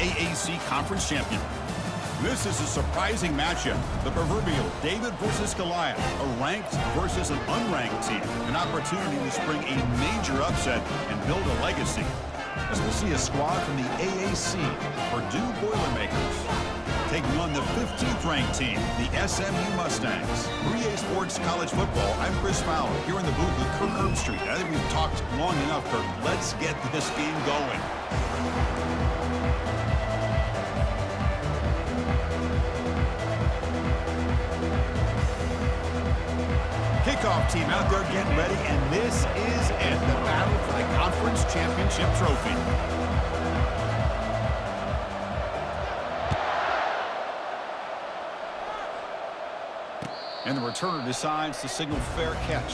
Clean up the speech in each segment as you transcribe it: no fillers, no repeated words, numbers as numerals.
AAC Conference champion. This is a surprising matchup. The proverbial David versus Goliath, a ranked versus an unranked team. An opportunity to spring a major upset and build a legacy. As we'll see a squad from the AAC, Purdue Boilermakers, taking on the 15th ranked team, the SMU Mustangs. 3A Sports College Football, I'm Chris Fowler, here in the booth with Kirk Herbstreit. I think we've talked long enough, Kirk. Let's get this game going. Kickoff team out there getting ready, and this is it, the battle for the conference championship trophy. And the returner decides to signal fair catch.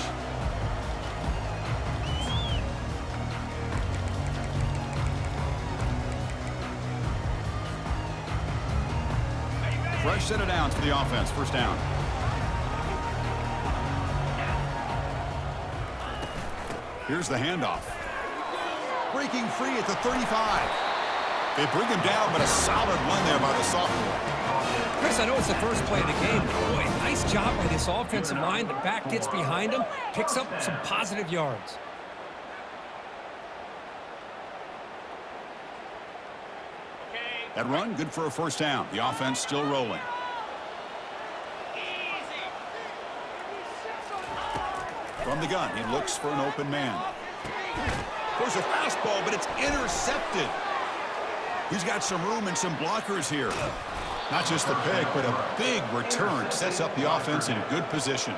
Fresh set of downs for the offense. First down. Here's the handoff. Breaking free at the 35. They bring him down, but a solid one there by the sophomore. Chris, I know it's the first play of the game, but boy, nice job by this offensive line. The back gets behind him, picks up some positive yards. That run, good for a first down. The offense still rolling. From the gun, he looks for an open man. There's a fastball, but it's intercepted. He's got some room and some blockers here. Not just the pick, but a big return sets up the offense in a good position.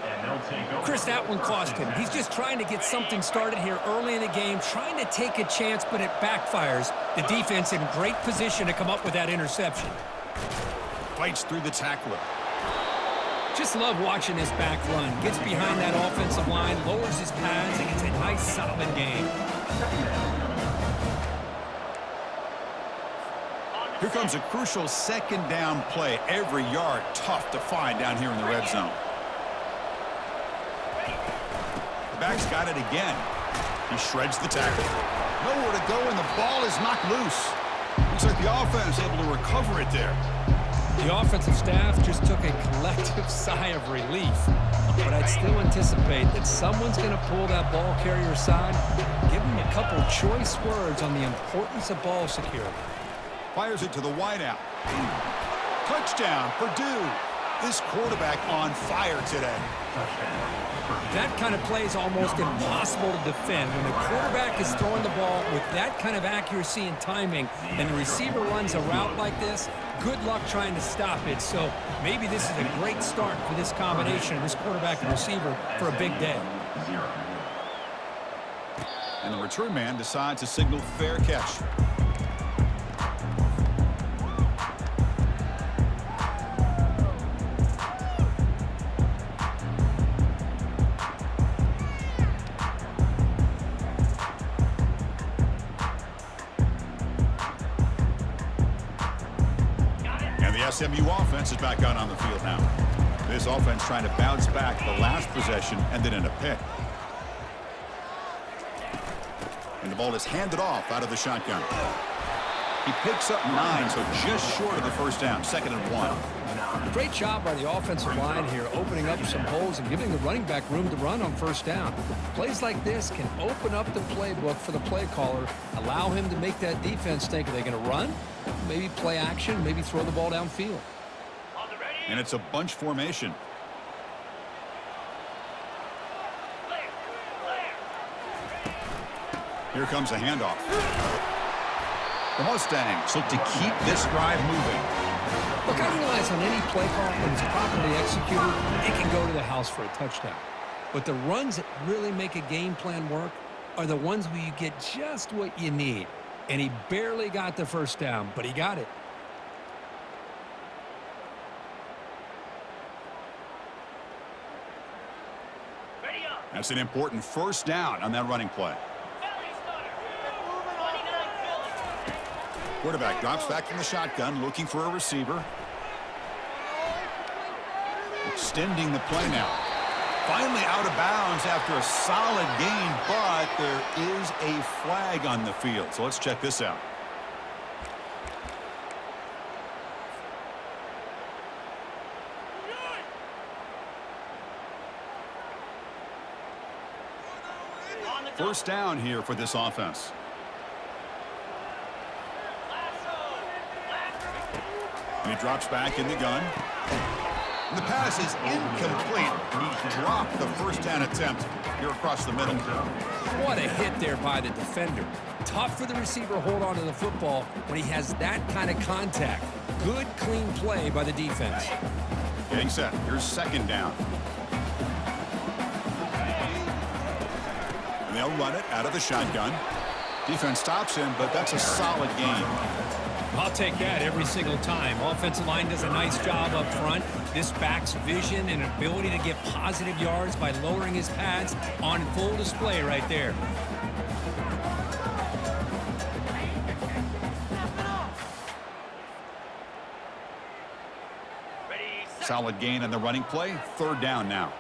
Chris, that one cost him. He's just trying to get something started here early in the game, trying to take a chance, but it backfires. The defense in great position to come up with that interception. Fights through the tackler. Just love watching this back run. Gets behind that offensive line, lowers his pads, and gets a nice, solid game. Here comes a crucial second down play. Every yard tough to find down here in the red zone. The back's got it again. He shreds the tackle. Nowhere to go, and the ball is knocked loose. Looks like the offense is able to recover it there. The offensive staff just took a collective sigh of relief. But I'd still anticipate that someone's going to pull that ball carrier aside, give him a couple choice words on the importance of ball security. Fires it to the wideout. Touchdown, Purdue. This quarterback on fire today. That kind of play is almost impossible to defend. When the quarterback is throwing the ball with that kind of accuracy and timing, and the receiver runs a route like this, good luck trying to stop it. So maybe this is a great start for this combination, this quarterback and receiver, for a big day. And the return man decides to signal fair catch. SMU offense is back out on the field now. This offense trying to bounce back the last possession and then in a pick. And the ball is handed off out of the shotgun. He picks up 9, so just short of the first down, 2nd and 1. Great job by the offensive line here, opening up some holes and giving the running back room to run on first down. Plays like this can open up the playbook for the play caller, allow him to make that defense think, are they going to run? Maybe play action, maybe throw the ball downfield. And it's a bunch formation. Here comes a handoff. The Mustangs look to keep this drive moving. Look, I realize on any play call, when it's properly executed, it can go to the house for a touchdown. But the runs that really make a game plan work are the ones where you get just what you need. And he barely got the first down, but he got it. That's an important first down on that running play. Quarterback drops back from the shotgun, looking for a receiver. Extending the play now. Finally out of bounds after a solid gain, but there is a flag on the field. So let's check this out. First down here for this offense. And he drops back in the gun. And the pass is incomplete. He dropped the first down attempt here across the middle. What a hit there by the defender. Tough for the receiver to hold on to the football when he has that kind of contact. Good, clean play by the defense. Getting set. Here's second down. And they'll run it out of the shotgun. Defense stops him, but that's a solid gain. I'll take that every single time. Offensive line does a nice job up front. This back's vision and ability to get positive yards by lowering his pads on full display right there. Solid gain on the running play. Third down now.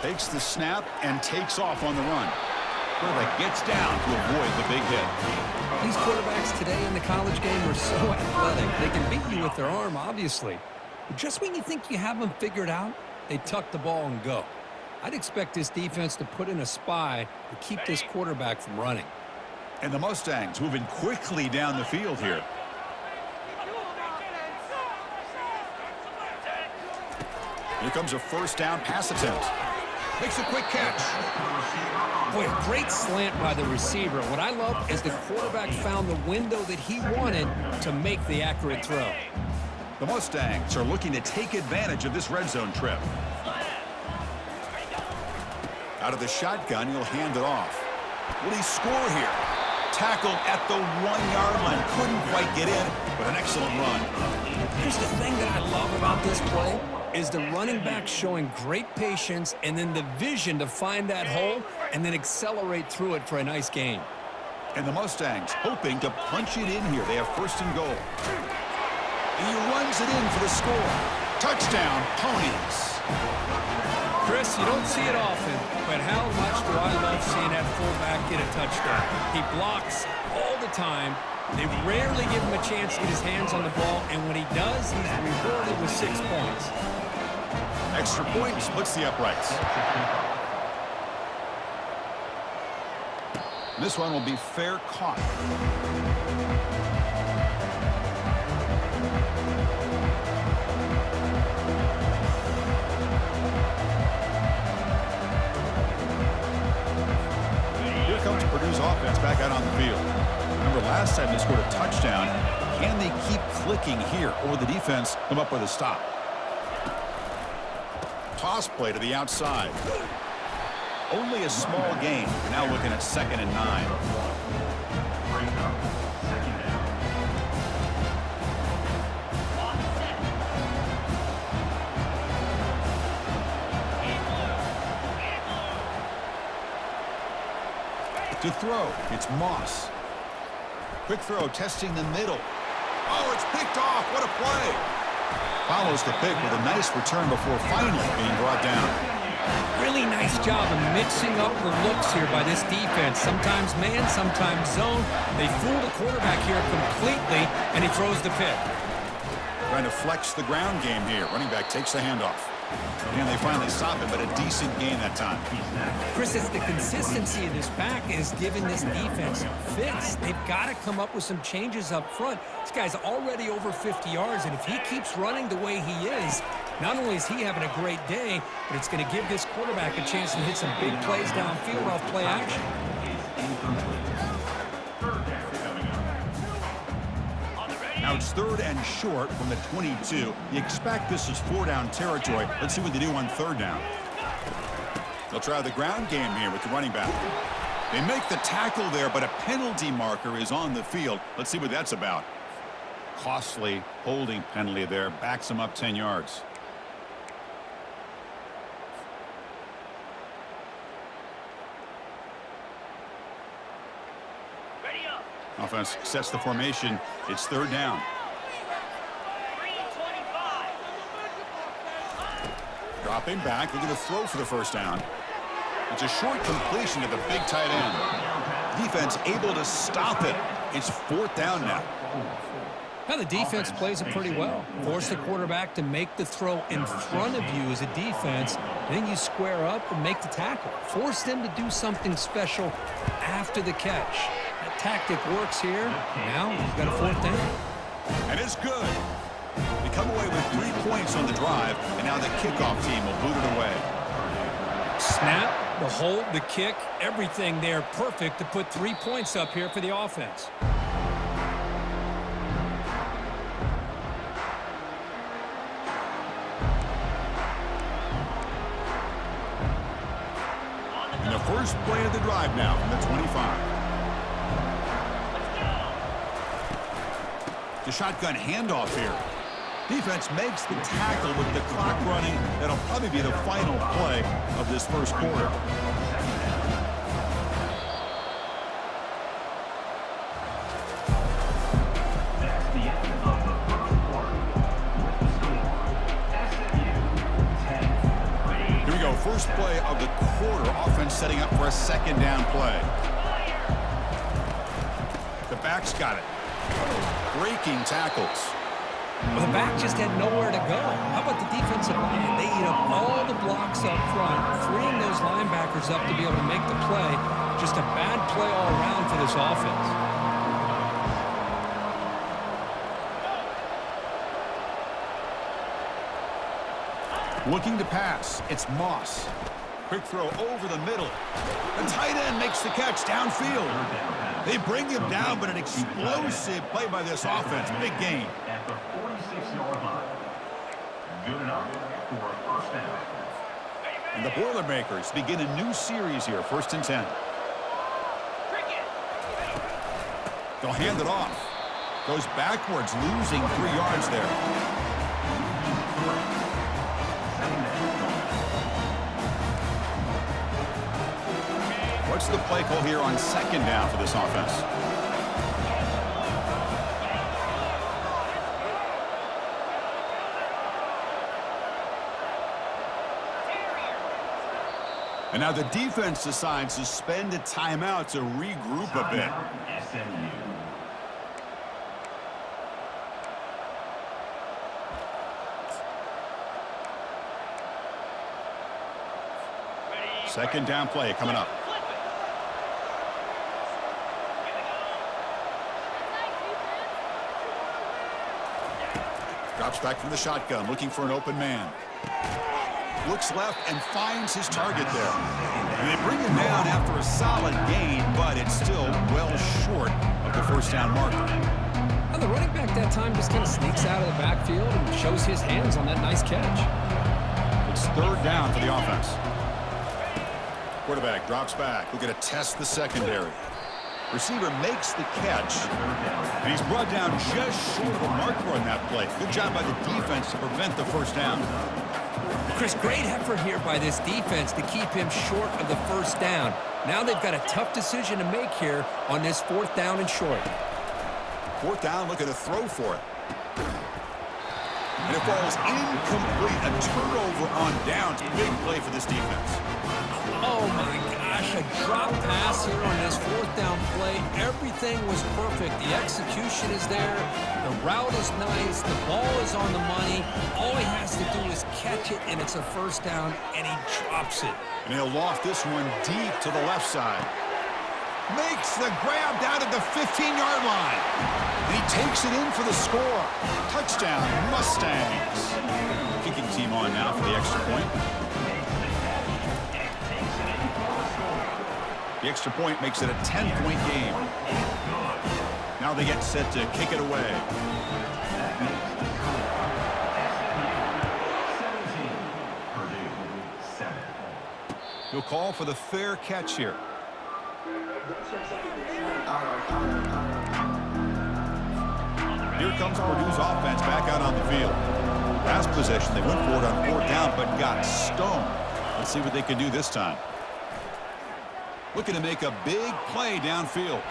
Takes the snap and takes off on the run. Quarterback gets down to avoid the big hit. These quarterbacks today in the college game are so athletic. They can beat you with their arm, obviously. But just when you think you have them figured out, they tuck the ball and go. I'd expect this defense to put in a spy to keep this quarterback from running. And the Mustangs moving quickly down the field here. Here comes a first down pass attempt. Makes a quick catch. Boy, a great slant by the receiver. What I love is the quarterback found the window that he wanted to make the accurate throw. The Mustangs are looking to take advantage of this red zone trip. Out of the shotgun, he'll hand it off. Will he score here? Tackled at the 1-yard line. Couldn't quite get in, but an excellent run. Here's the thing that I love about this play is the running back showing great patience and then the vision to find that hole and then accelerate through it for a nice gain. And the Mustangs hoping to punch it in here. They have first and goal. And he runs it in for the score. Touchdown, Ponies. Chris, you don't see it often, but how much do I love seeing that fullback get a touchdown. He blocks all the time. They rarely give him a chance to get his hands on the ball, and when he does, he's rewarded with 6 points. Extra point splits the uprights. This one will be fair caught. Here comes Purdue's offense back out on the field. Remember last time they scored a touchdown. Can they keep clicking here, or will the defense come up with a stop? Toss play to the outside. Only a small gain. Now looking at 2nd and 9. To throw, it's Moss. Quick throw, testing the middle. Oh, it's picked off. What a play. Follows the pick with a nice return before finally being brought down. Really nice job of mixing up the looks here by this defense. Sometimes man, sometimes zone. They fool the quarterback here completely, and he throws the pick. Trying to flex the ground game here. Running back takes the handoff. And they finally stop it, but a decent gain that time. Chris, it's the consistency of this back is giving this defense fits. They've got to come up with some changes up front. This guy's already over 50 yards, and if he keeps running the way he is, not only is he having a great day, but it's going to give this quarterback a chance to hit some big plays downfield off play action. Now it's 3rd and short from the 22. You expect this is 4-down territory. Let's see what they do on 3rd down. They'll try the ground game here with the running back. They make the tackle there, but a penalty marker is on the field. Let's see what that's about. Costly holding penalty there. Backs him up 10 yards. Offense sets the formation. It's 3rd down. Dropping back, looking to throw for the first down. It's a short completion to the big tight end. Defense able to stop it. It's 4th down now. Now the defense plays it pretty well. Force the quarterback to make the throw in front of you as a defense. Then you square up and make the tackle. Force them to do something special after the catch. That tactic works here. Now you've got a 4th down. And it's good. They come away with 3 points on the drive, and now the kickoff team will boot it away. Snap, the hold, the kick, everything there perfect to put 3 points up here for the offense. And the first play of the drive now from the 25. The shotgun handoff here. Defense makes the tackle with the clock running. That'll probably be the final play of this first quarter. Here we go. First play of the quarter. Offense setting up for a 2nd down play. The back's got it. Breaking tackles. Well, the back just had nowhere to go. How about the defensive line? They eat up all the blocks up front, freeing those linebackers up to be able to make the play. Just a bad play all around for this offense. Looking to pass. It's Moss. Quick throw over the middle. The tight end makes the catch downfield. They bring him down, but an explosive play by this offense. Big gain. At the 46-yard line. Good enough for a 1st down. And the Boilermakers begin a new series here. 1st and 10. They'll hand it off. Goes backwards, losing 3 yards there. What's the play call here on 2nd down for this offense? And now the defense decides to spend a timeout to regroup a bit. SMU. 2nd down play coming up. Drops back from the shotgun, looking for an open man. Looks left and finds his target there. And they bring him down after a solid gain, but it's still well short of the 1st down marker. Well, the running back that time just kind of sneaks out of the backfield and shows his hands on that nice catch. It's 3rd down for the offense. Quarterback drops back. We're going to test the secondary. Receiver makes the catch, and he's brought down just short of a marker on that play. Good job by the defense to prevent the 1st down. Chris, great effort here by this defense to keep him short of the 1st down. Now they've got a tough decision to make here on this 4th down and short. 4th down, looking to throw for it. And it falls incomplete. A turnover on downs. Big play for this defense. Oh, my gosh, a drop pass here on this 4th down play. Everything was perfect. The execution is there. The route is nice. The ball is on the money. All he has to do is catch it, and it's a 1st down, and he drops it. And he'll loft this one deep to the left side. Makes the grab down at the 15-yard line. And he takes it in for the score. Touchdown, Mustangs. Kicking team on now for the extra point. The extra point makes it a 10-point game. Now they get set to kick it away. 17. Purdue, 7. He'll call for the fair catch here. Here comes Purdue's offense back out on the field. Last possession, they went for it on 4th down, but got stoned. Let's see what they can do this time. Looking to make a big play downfield.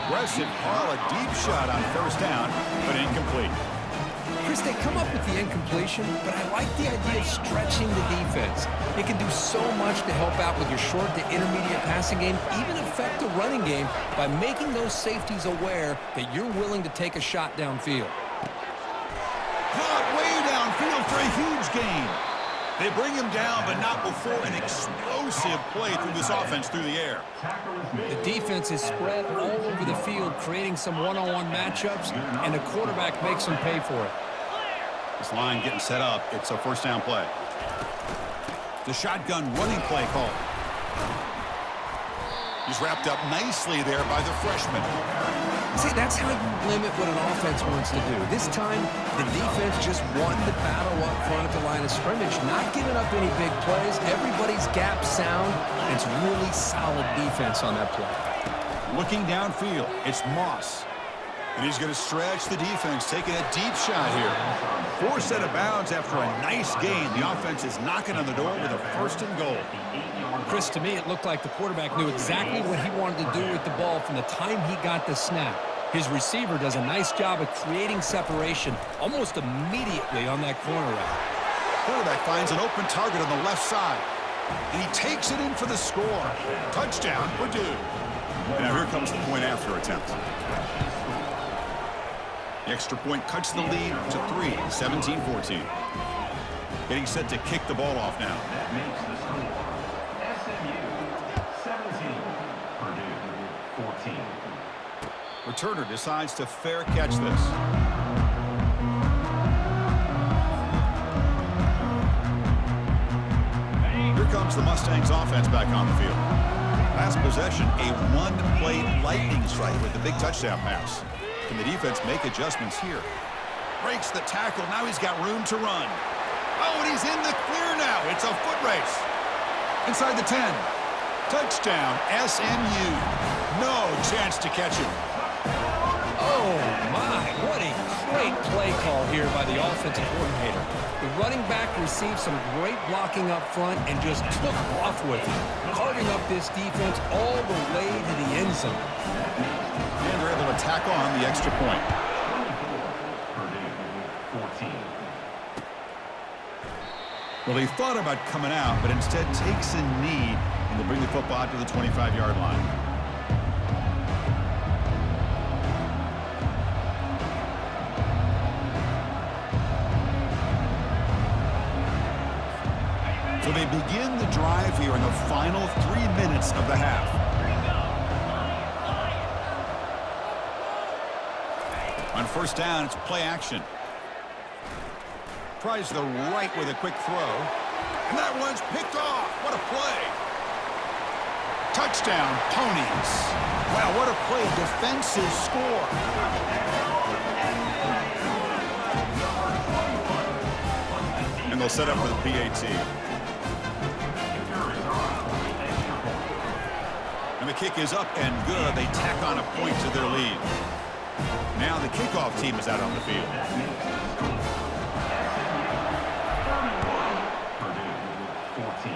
Aggressive call, a deep shot on 1st down, but incomplete. Chris, they come up with the incompletion, but I like the idea of stretching the defense. It can do so much to help out with your short to intermediate passing game, even affect the running game by making those safeties aware that you're willing to take a shot downfield. Caught way downfield for a huge gain. They bring him down, but not before an explosive play through this offense through the air. The defense is spread all over the field, creating some one-on-one matchups, and the quarterback makes them pay for it. This line getting set up. It's a first down play. The shotgun running play call. He's wrapped up nicely there by the freshman. See, that's how you limit what an offense wants to do. This time, the defense just won the battle up front at the line of scrimmage, not giving up any big plays. Everybody's gap sound, and it's really solid defense on that play. Looking downfield, it's Moss. And he's going to stretch the defense, taking a deep shot here. Forced out of bounds after a nice gain. The offense is knocking on the door with a first and goal. Chris, to me, it looked like the quarterback knew exactly what he wanted to do with the ball from the time he got the snap. His receiver does a nice job of creating separation almost immediately on that corner route. Quarterback finds an open target on the left side. And he takes it in for the score. Touchdown, Purdue. And now here comes the point after attempt. The extra point cuts the lead to 3, 17-14. Getting set to kick the ball off now. That makes the score SMU 17, Purdue 14. Returner decides to fair catch this. Here comes the Mustangs offense back on the field. Last possession, a one-play lightning strike with the big touchdown pass. Can the defense make adjustments here? Breaks the tackle. Now he's got room to run. Oh, and he's in the clear now. It's a foot race. Inside the 10. Touchdown, SMU. No chance to catch him. Oh, my. What a great play call here by the offensive coordinator. The running back received some great blocking up front and just took off with it, carving up this defense all the way to the end zone. And they're able to tack on the extra point. 24, Purdue 14. Well, he thought about coming out, but instead takes a knee and they bring the football out to the 25-yard line. So they begin the drive here in the final 3 minutes of the half. On first down, it's play action. Tries the right with a quick throw. And that one's picked off. What a play. Touchdown, Ponies. Wow, what a play. Defensive score. And they'll set up for the PAT. And the kick is up and good. They tack on a point to their lead. Now the kickoff team is out on the field. Purdue 14.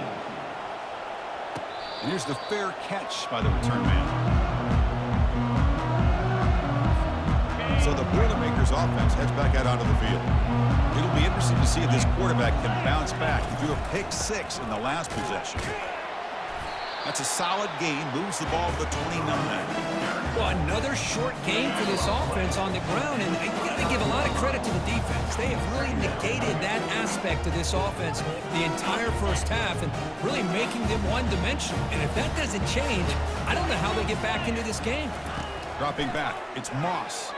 And here's the fair catch by the return man. So the Boilermakers offense heads back out onto the field. It'll be interesting to see if this quarterback can bounce back. He threw a pick 6 in the last possession. That's a solid gain, moves the ball to the 29. Well, another short game for this offense on the ground, and you got to give a lot of credit to the defense. They have really negated that aspect of this offense the entire first half and really making them one-dimensional. And if that doesn't change, I don't know how they get back into this game. Dropping back, it's Moss.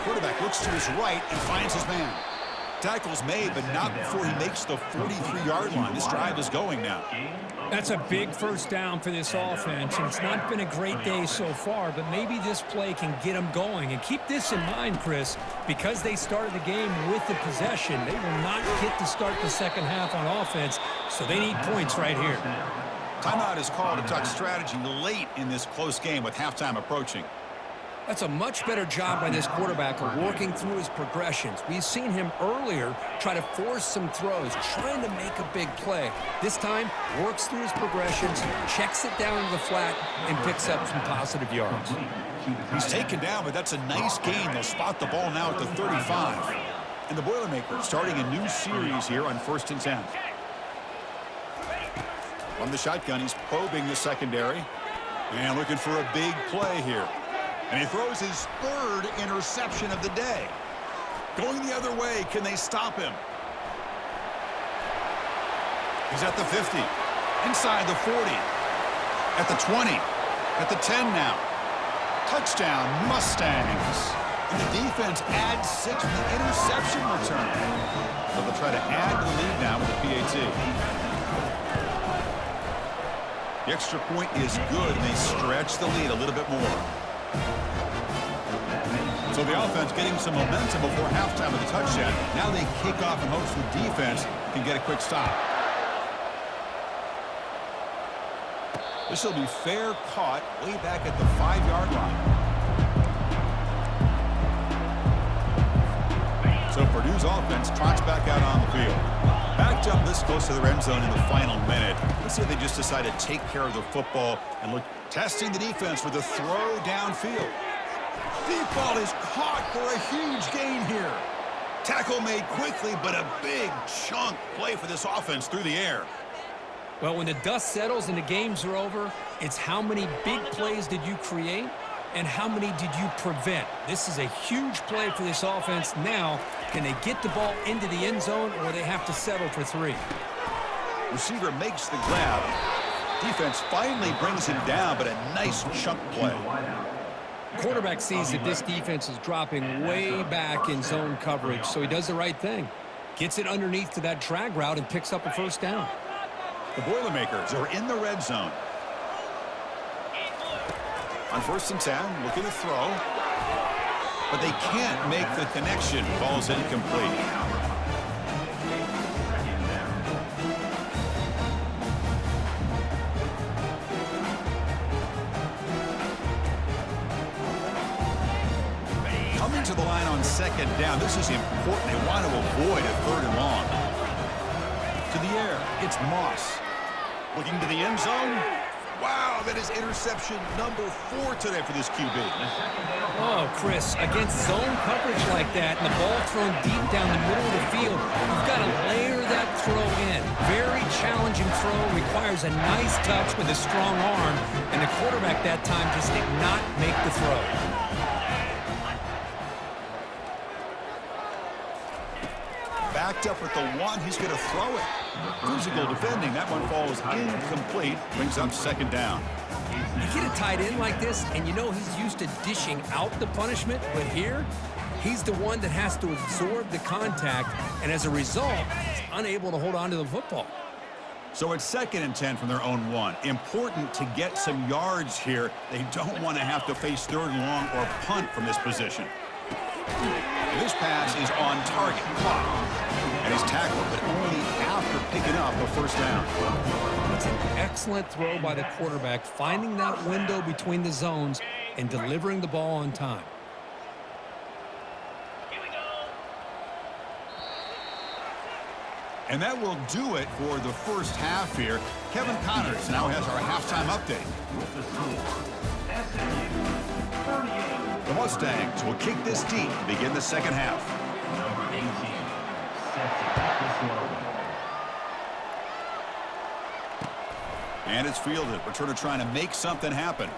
Quarterback looks to his right and finds his man. Tackle's made, but not before he makes the 43-yard line. This drive is going now. That's a big first down for this offense, and it's not been a great day so far, but maybe this play can get them going. And keep this in mind, Chris, because they started the game with the possession, they will not get to start the second half on offense, so they need points right here. Timeout is called to talk strategy late in this close game with halftime approaching. That's a much better job by this quarterback of working through his progressions. We've seen him earlier try to force some throws, trying to make a big play. This time, works through his progressions, checks it down to the flat, and picks up some positive yards. He's taken down, but that's a nice gain. They'll spot the ball now at the 35. And the Boilermakers starting a new series here on 1st and 10. From the shotgun, he's probing the secondary. And looking for a big play here. And he throws his 3rd interception of the day. Going the other way, can they stop him? He's at the 50. Inside the 40. At the 20. At the 10 now. Touchdown, Mustangs. And the defense adds 6 with the interception return. So they'll try to add to the lead now with the PAT. The extra point is good, and they stretch the lead a little bit more. So the offense getting some momentum before halftime with the touchdown. Now they kick off in hopes the defense can get a quick stop. This will be fair caught way back at the 5-yard line. So Purdue's offense trots back out on the field. Backed up this close to the end zone in the final minute. Let's see if they just decide to take care of the football and look, testing the defense with a throw downfield. Deep ball is caught for a huge gain here. Tackle made quickly, but a big chunk play for this offense through the air. Well, when the dust settles and the games are over, it's how many big plays did you create and how many did you prevent. This is a huge play for this offense. Now, can they get the ball into the end zone or they have to settle for 3? Receiver makes the grab. Defense finally brings him down, but a nice chunk play. Quarterback sees that this defense is dropping way back in zone coverage, so he does the right thing. Gets it underneath to that drag route and picks up a 1st down. The Boilermakers are in the red zone. On 1st and 10, looking to throw. But they can't make the connection. Ball's incomplete. Coming to the line on 2nd down. This is important. They want to avoid a 3rd and long. To the air, it's Moss. Looking to the end zone. Wow, that is interception number 4 today for this QB. Oh, Chris, against zone coverage like that and the ball thrown deep down the middle of the field, you've got to layer that throw in. Very challenging throw, requires a nice touch with a strong arm, and the quarterback that time just did not make the throw. Backed up with the 1, he's going to throw it. Physical defending, that one falls incomplete, brings up 2nd down. You get a tight end like this, and you know he's used to dishing out the punishment, but here, he's the one that has to absorb the contact, and as a result, he's unable to hold on to the football. So it's 2nd and 10 from their own 1. Important to get some yards here. They don't want to have to face 3rd and long or punt from this position. This pass is on target, caught. And he's tackled, but only after picking up a 1st down. It's an excellent throw by the quarterback, finding that window between the zones and delivering the ball on time. And that will do it for the 1st half here. Kevin Connors now has our halftime update. The Mustangs will kick this deep to begin the 2nd half. Number 18, set to kick this one. And it's fielded. Returner trying to make something happen.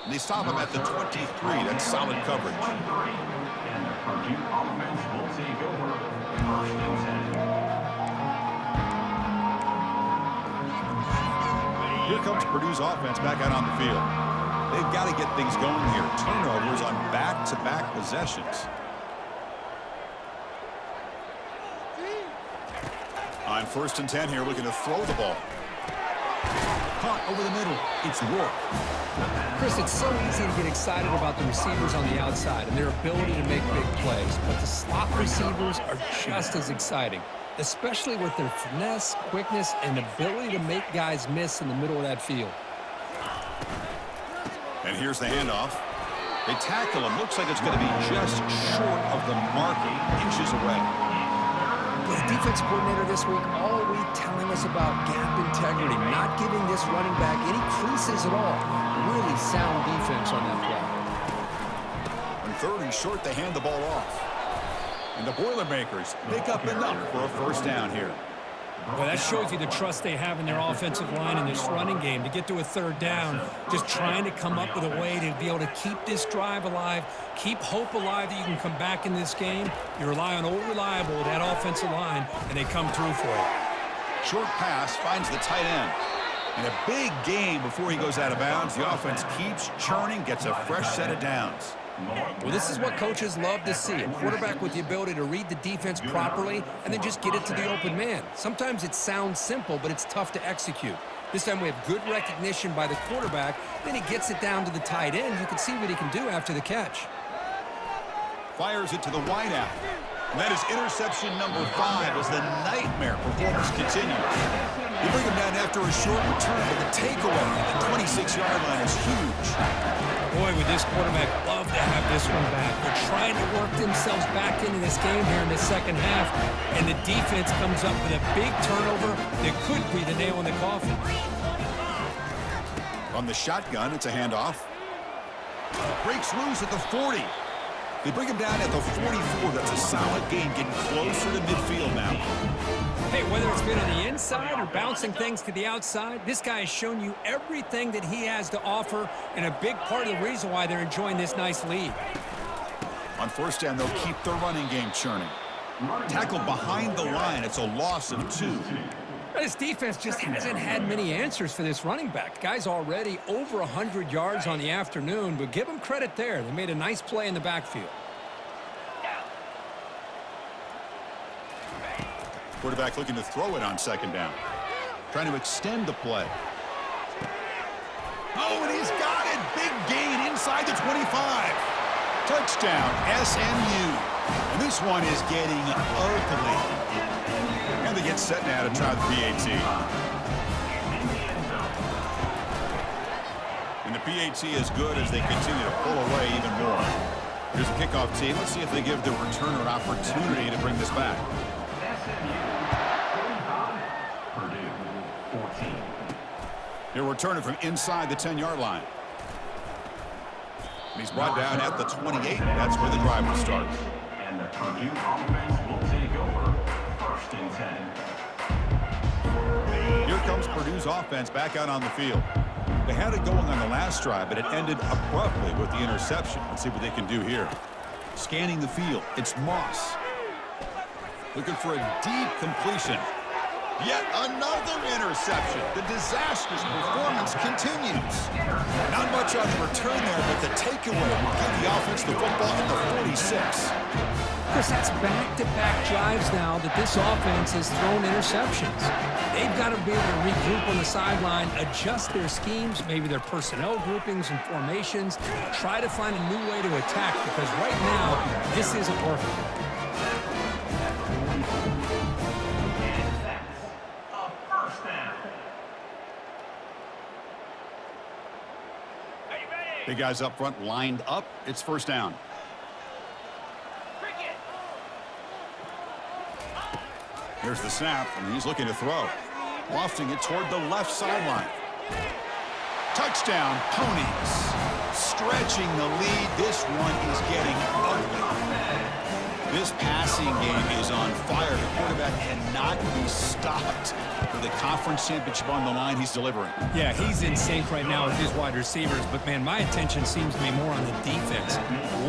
And they stop him at the 23. That's solid coverage. And the Purdue offense will take over 1st and 10. Here comes Purdue's offense back out on the field. They've got to get things going here. Turnovers on back-to-back possessions. On 1st and 10 here, looking to throw the ball. Caught over the middle. It's Rourke. Chris, it's so easy to get excited about the receivers on the outside and their ability to make big plays, but the slot receivers are just as exciting, especially with their finesse, quickness, and ability to make guys miss in the middle of that field. And here's the handoff. They tackle him. Looks like it's going to be just short of the mark, inches away. Well, the defense coordinator this week always telling us about gap integrity, not giving this running back any creases at all. Really sound defense on that play. On 3rd and short, they hand the ball off. And the Boilermakers pick up enough for a first down here. Well, that shows you the trust they have in their offensive line in this running game to get to a 3rd down, just trying to come up with a way to be able to keep this drive alive, keep hope alive that you can come back in this game. You rely on old reliable, that offensive line, and they come through for you. Short pass finds the tight end. And a big gain before he goes out of bounds. The offense keeps churning, gets a fresh set of downs. Well, this is what coaches love to see, a quarterback with the ability to read the defense properly and then just get it to the open man. Sometimes it sounds simple, but it's tough to execute. This time we have good recognition by the quarterback, then he gets it down to the tight end. You can see what he can do after the catch. Fires it to the wideout. And that is interception number 5 as the nightmare performance continues. They bring him down after a short return, but the takeaway at the 26-yard line is huge. Boy, would this quarterback love to have this one back. They're trying to work themselves back into this game here in the second half, and the defense comes up with a big turnover that could be the nail in the coffin. On the shotgun, it's a handoff. Breaks loose at the 40. They bring him down at the 44. That's a solid gain, getting closer to midfield now. Hey, whether it's been on the inside or bouncing things to the outside, this guy has shown you everything that he has to offer, and a big part of the reason why they're enjoying this nice lead. On first down, they'll keep their running game churning. Tackled behind the line. It's a loss of 2. This defense just hasn't had many answers for this running back. The guy's already over 100 yards on the afternoon, but give him credit there. They made a nice play in the backfield. Quarterback looking to throw it on second down. Trying to extend the play. Oh, and he's got it. Big gain inside the 25. Touchdown, SMU. And this one is getting ugly. And they get set now to try the PAT. And the PAT is good as they continue to pull away even more. Here's a kickoff team. Let's see if they give the returner an opportunity to bring this back. He'll return it from inside the 10-yard line. And he's brought down at the 28. That's where the drive will start. And the Purdue offense will take over 1st and 10. Here comes Purdue's offense back out on the field. They had it going on the last drive, but it ended abruptly with the interception. Let's see what they can do here. Scanning the field, it's Moss. Looking for a deep completion. Yet another interception. The disastrous performance continues. Not much on the return there, but the takeaway will give the offense the football at the 46. Chris, that's back-to-back drives now that this offense has thrown interceptions. They've got to be able to regroup on the sideline, adjust their schemes, maybe their personnel groupings and formations, try to find a new way to attack, because right now, this isn't working. The guys up front lined up. It's first down. Here's the snap, and he's looking to throw. Lofting it toward the left sideline. Touchdown, Ponies. Stretching the lead. This one is getting ugly. This passing game is on fire. The quarterback cannot be stopped. With the conference championship on the line, he's delivering. Yeah, he's in sync right now with his wide receivers, but, man, my attention seems to be more on the defense.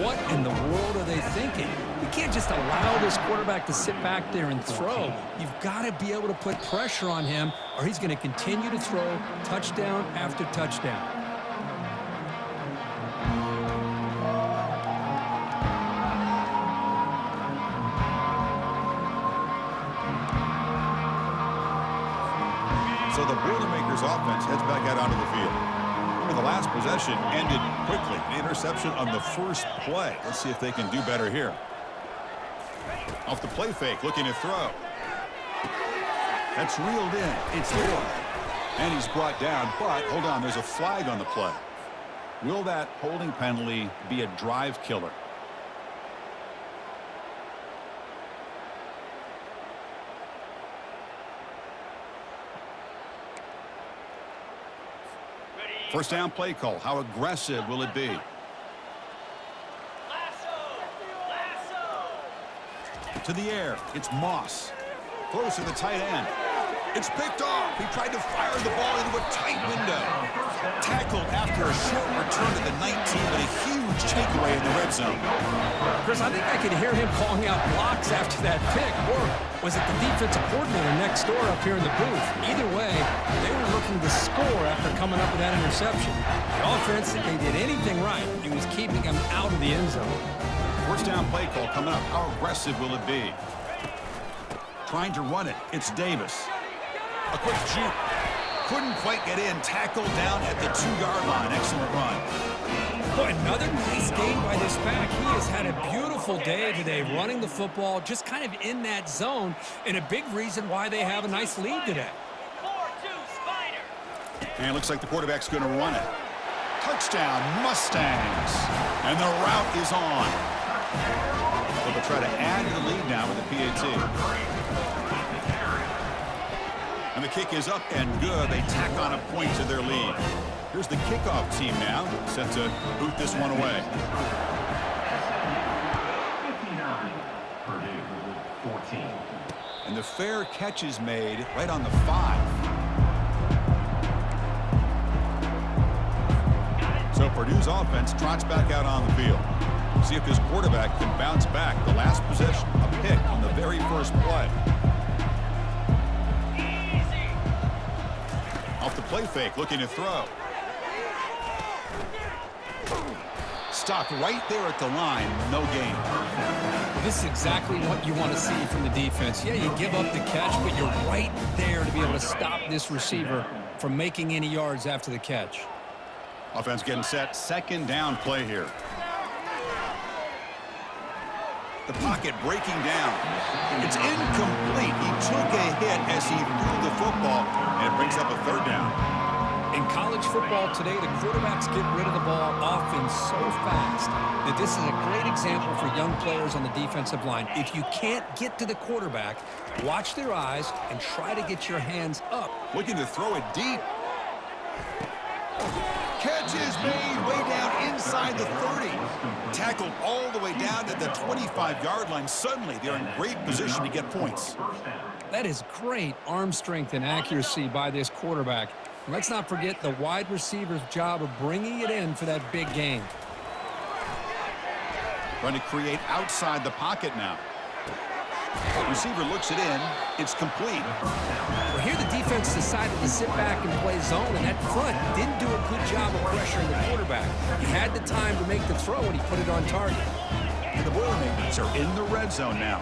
What in the world are they thinking? You can't just allow this quarterback to sit back there and throw. You've got to be able to put pressure on him, or he's going to continue to throw touchdown after touchdown. So the Boilermakers offense heads back out onto the field. Remember, the last possession ended quickly. An interception on the first play. Let's see if they can do better here. Off the play fake, looking to throw. That's reeled in. It's Hill. And he's brought down, but hold on, there's a flag on the play. Will that holding penalty be a drive killer? First down play call. How aggressive will it be? To the air. It's Moss. Throws to the tight end. It's picked off. He tried to fire the ball into a tight window. Tackled after a short return to the 19, but a huge takeaway in the red zone. Chris, I think I could hear him calling out blocks after that pick. Or was it the defensive coordinator next door up here in the booth? Either way, they were looking to score after coming up with that interception. The offense, if they did anything right, it was keeping them out of the end zone. First down play call coming up. How aggressive will it be? Trying to run it. It's Davis. A quick juke. Couldn't quite get in. Tackled down at the 2-yard line. Excellent run. Boy, another nice game by this back. He has had a beautiful day today running the football, just kind of in that zone, and a big reason why they have a nice lead today. And it looks like the quarterback's going to run it. Touchdown, Mustangs. And the route is on. So they'll try to add to the lead now with the PAT. And the kick is up and good. They tack on a point to their lead. Here's the kickoff team now, set to boot this one away. 59, Purdue, 14. And the fair catch is made right on the 5. So Purdue's offense trots back out on the field. See if this quarterback can bounce back. The last possession, a pick on the very first play. Off the play fake, looking to throw. Stopped right there at the line, no gain. This is exactly what you want to see from the defense. Yeah, you give up the catch, but you're right there to be able to stop this receiver from making any yards after the catch. Offense getting set, second down play here. The pocket breaking down. It's incomplete. He took a hit as he threw the football, and it brings up a third down. In college football today, the quarterbacks get rid of the ball often so fast that this is a great example for young players on the defensive line. If you can't get to the quarterback, watch their eyes and try to get your hands up. Looking to throw it deep. Catch is made way down inside the 30. Tackled all the way down to the 25-yard line. Suddenly, they're in great position to get points. That is great arm strength and accuracy by this quarterback. And let's not forget the wide receiver's job of bringing it in for that big game. Trying to create outside the pocket now. Receiver looks it in. It's complete. Well, here the defense decided to sit back and play zone, and that front didn't do a good job of pressuring the quarterback. He had the time to make the throw, and he put it on target. And the Boilermakers are in the red zone now.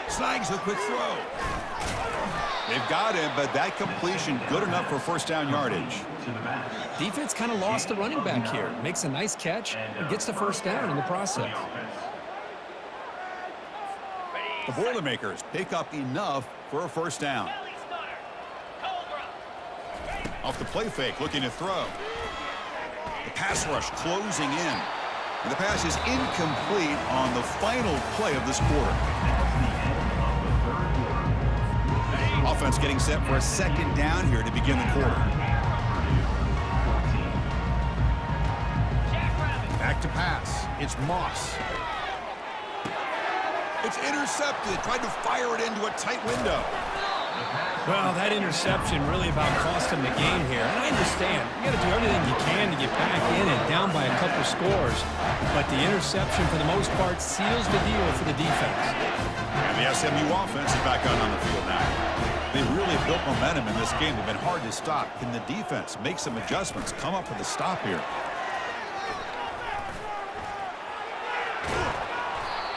Snags a quick throw. They've got him, but that completion good enough for first down yardage. Defense kind of lost the running back here. Makes a nice catch and gets the first down in the process. The Boilermakers pick up enough for a first down. Off the play fake, looking to throw. The pass rush closing in. And the pass is incomplete on the final play of this quarter. Offense getting set for a second down here to begin the quarter. Back to pass. It's Moss. It's intercepted. Tried to fire it into a tight window. Well, that interception really about cost him the game here. And I understand. You got to do everything you can to get back in and down by a couple scores. But the interception, for the most part, seals the deal for the defense. And the SMU offense is back out on the field now. They've really built momentum in this game. They've been hard to stop. Can the defense make some adjustments, come up with a stop here?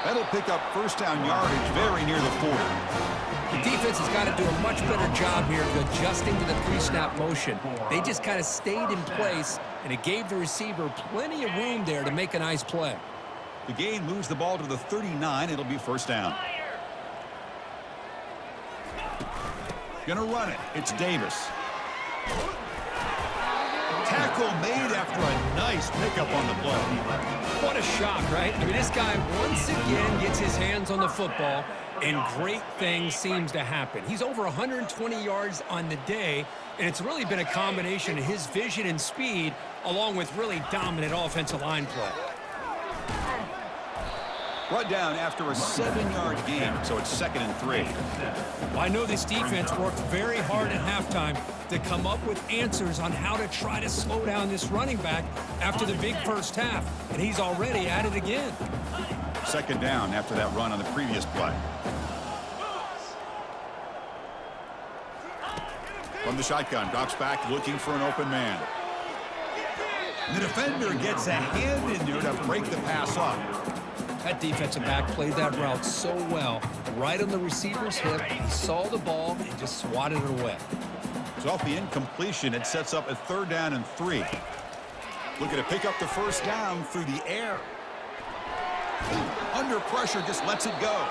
That'll pick up first down yardage very near the 40. The defense has got to do a much better job here of adjusting to the pre-snap motion. They just kind of stayed in place, and it gave the receiver plenty of room there to make a nice play. The gain moves the ball to the 39. It'll be first down. Gonna run it. It's Davis. Tackle made after a nice pickup on the play. What a shock, right? I mean, this guy once again gets his hands on the football, and great things seems to happen. He's over 120 yards on the day, and it's really been a combination of his vision and speed along with really dominant offensive line play. Brought down after a 7-yard gain, so it's 2nd and 3. Well, I know this defense worked very hard at halftime to come up with answers on how to try to slow down this running back after the big first half, and he's already at it again. 2nd down after that run on the previous play. From the shotgun, drops back looking for an open man. The defender gets a hand in there to break the pass up. That defensive back played that route so well. Right on the receiver's hip, he saw the ball and just swatted it away. So off the incompletion, it sets up a 3rd down and 3. Looking to pick up the 1st down through the air. Under pressure, just lets it go.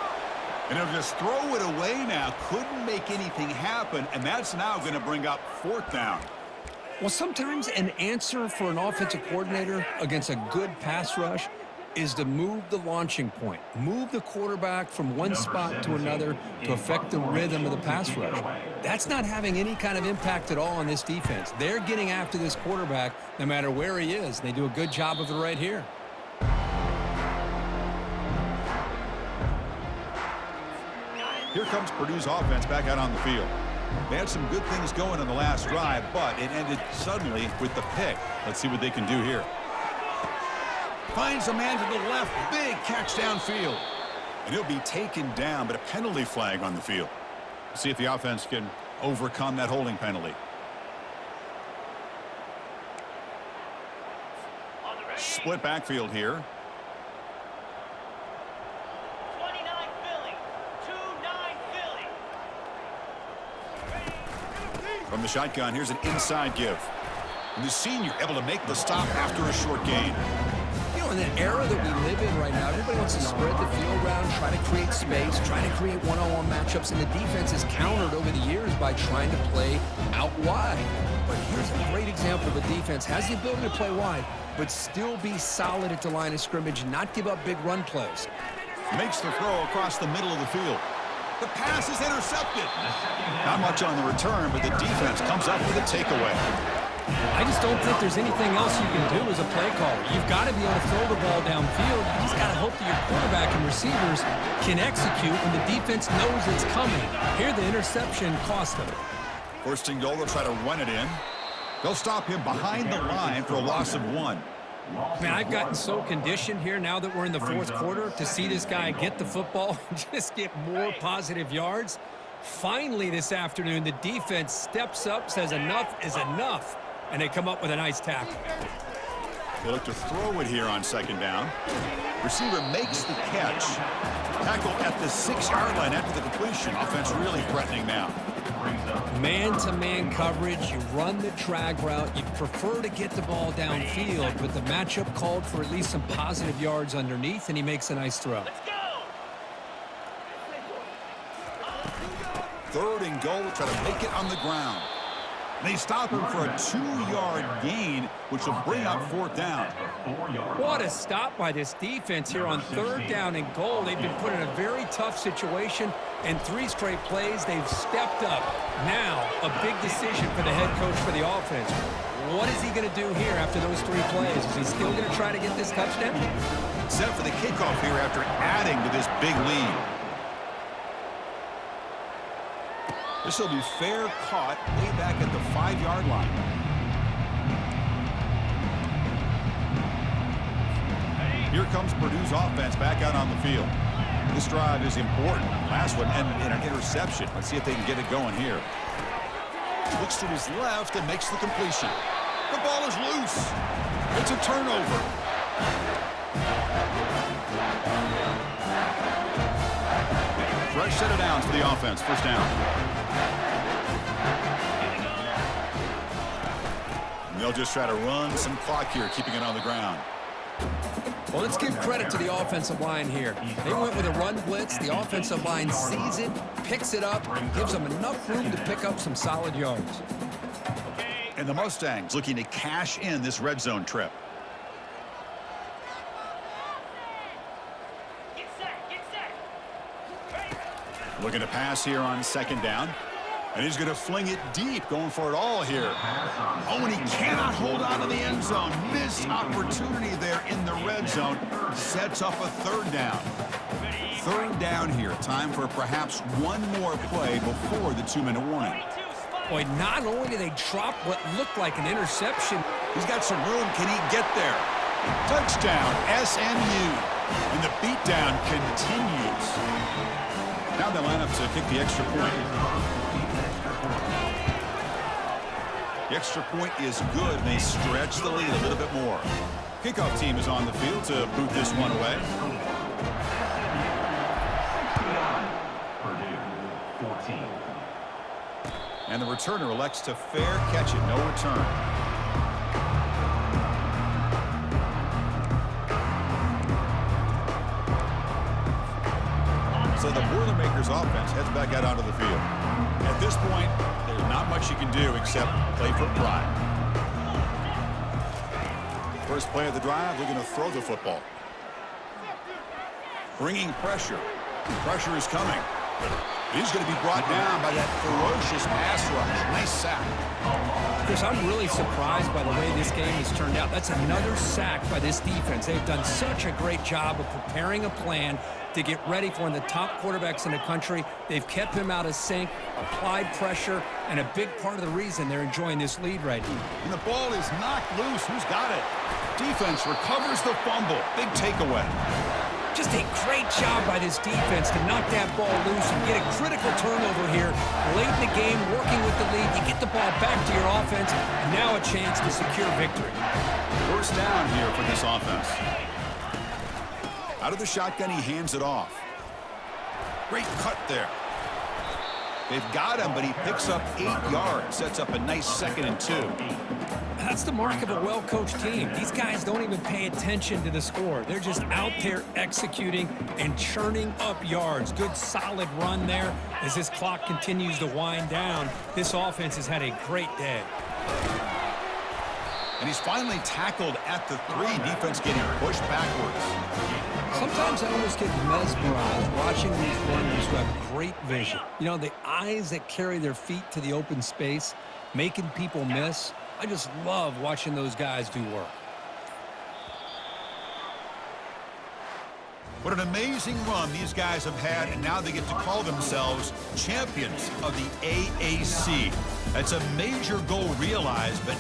And he'll just throw it away now. Couldn't make anything happen, and that's now going to bring up 4th down. Well, sometimes an answer for an offensive coordinator against a good pass rush is to move the launching point, move the quarterback from one spot to another to affect the rhythm of the pass rush. That's not having any kind of impact at all on this defense. They're getting after this quarterback no matter where he is. They do a good job of it right here. Here comes Purdue's offense back out on the field. They had some good things going on the last drive, but it ended suddenly with the pick. Let's see what they can do here. Finds a man to the left. Big catch downfield. And he'll be taken down, but a penalty flag on the field. See if the offense can overcome that holding penalty. Split backfield here. 29 Philly. 2-9 Philly. From the shotgun, here's an inside give. And the senior able to make the stop after a short gain. You know, in the era that we live in right now, everybody wants to spread the field around, try to create space, try to create one-on-one matchups, and the defense is countered over the years by trying to play out wide. But here's a great example of a defense has the ability to play wide, but still be solid at the line of scrimmage and not give up big run plays. Makes the throw across the middle of the field. The pass is intercepted. Not much on the return, but the defense comes up with a takeaway. I just don't think there's anything else you can do as a play caller. You've got to be able to throw the ball downfield. You just got to hope that your quarterback and receivers can execute when the defense knows it's coming. Here, the interception cost them. 1st and goal, they'll try to run it in. They'll stop him behind the line for a loss of 1. Man, I've gotten so conditioned here now that we're in the 4th quarter to see this guy get the football and just get more positive yards. Finally this afternoon, the defense steps up, says enough is enough, and they come up with a nice tackle. They look to throw it here on 2nd down. Receiver makes the catch. Tackle at the 6-yard line after the completion. Offense really threatening now. Man-to-man coverage, you run the drag route, you prefer to get the ball downfield, but the matchup called for at least some positive yards underneath, and he makes a nice throw. 3rd and goal, try to make it on the ground. They stop him for a 2-yard gain, which will bring up 4th down. What a stop by this defense here on 3rd down and goal. They've been put in a very tough situation, and 3 straight plays, they've stepped up. Now, a big decision for the head coach for the offense. What is he going to do here after those 3 plays? Is he still going to try to get this touchdown? Set for the kickoff here after adding to this big lead. This will be fair caught way back at the 5-yard line. Here comes Purdue's offense back out on the field. This drive is important. Last one ended in an interception. Let's see if they can get it going here. Looks to his left and makes the completion. The ball is loose. It's a turnover. Fresh set of downs for the offense. 1st down. They'll just try to run some clock here, keeping it on the ground. Well, let's give credit to the offensive line here. They went with a run blitz. The offensive line sees it, picks it up, gives them enough room to pick up some solid yards. And the Mustangs looking to cash in this red zone trip. Get set, get set. Ready? Looking to pass here on second down. And he's going to fling it deep, going for it all here. Oh, and he cannot hold on to the end zone. Missed opportunity there in the red zone. Sets up a third down. Third down here. Time for perhaps one more play before the 2-minute warning. 22 spot. Boy, not only do they drop what looked like an interception. He's got some room. Can he get there? Touchdown, SMU. And the beatdown continues. Now they line up to kick the extra point. The extra point is good, and they stretch the lead a little bit more. Kickoff team is on the field to boot this one away. Purdue, 14. And the returner elects to fair catch it, no return. So the Boilermakers offense heads back out onto the field. At this point, there's not much you can do except play for pride. First play of the drive, they're going to throw the football. Bringing pressure. Pressure is coming. He's going to be brought down by that ferocious pass rush. Nice sack. Chris, I'm really surprised by the way this game has turned out. That's another sack by this defense. They've done such a great job of preparing a plan to get ready for one of the top quarterbacks in the country. They've kept him out of sync, applied pressure, and a big part of the reason they're enjoying this lead right now. And the ball is knocked loose. Who's got it? Defense recovers the fumble. Big takeaway. Just a great job by this defense to knock that ball loose and get a critical turnover here. Late in the game, working with the lead, you get the ball back to your offense, and now a chance to secure victory. First down here for this offense. Out of the shotgun, he hands it off. Great cut there. They've got him, but he picks up 8 yards. Sets up a nice 2nd and 2. That's the mark of a well-coached team. These guys don't even pay attention to the score. They're just out there executing and churning up yards. Good, solid run there. As this clock continues to wind down, this offense has had a great day. And he's finally tackled at the 3. Defense getting pushed backwards. Sometimes I almost get mesmerized watching these runners who have great vision. You know, the eyes that carry their feet to the open space, making people miss. I just love watching those guys do work. What an amazing run these guys have had, and now they get to call themselves champions of the AAC. That's a major goal realized, but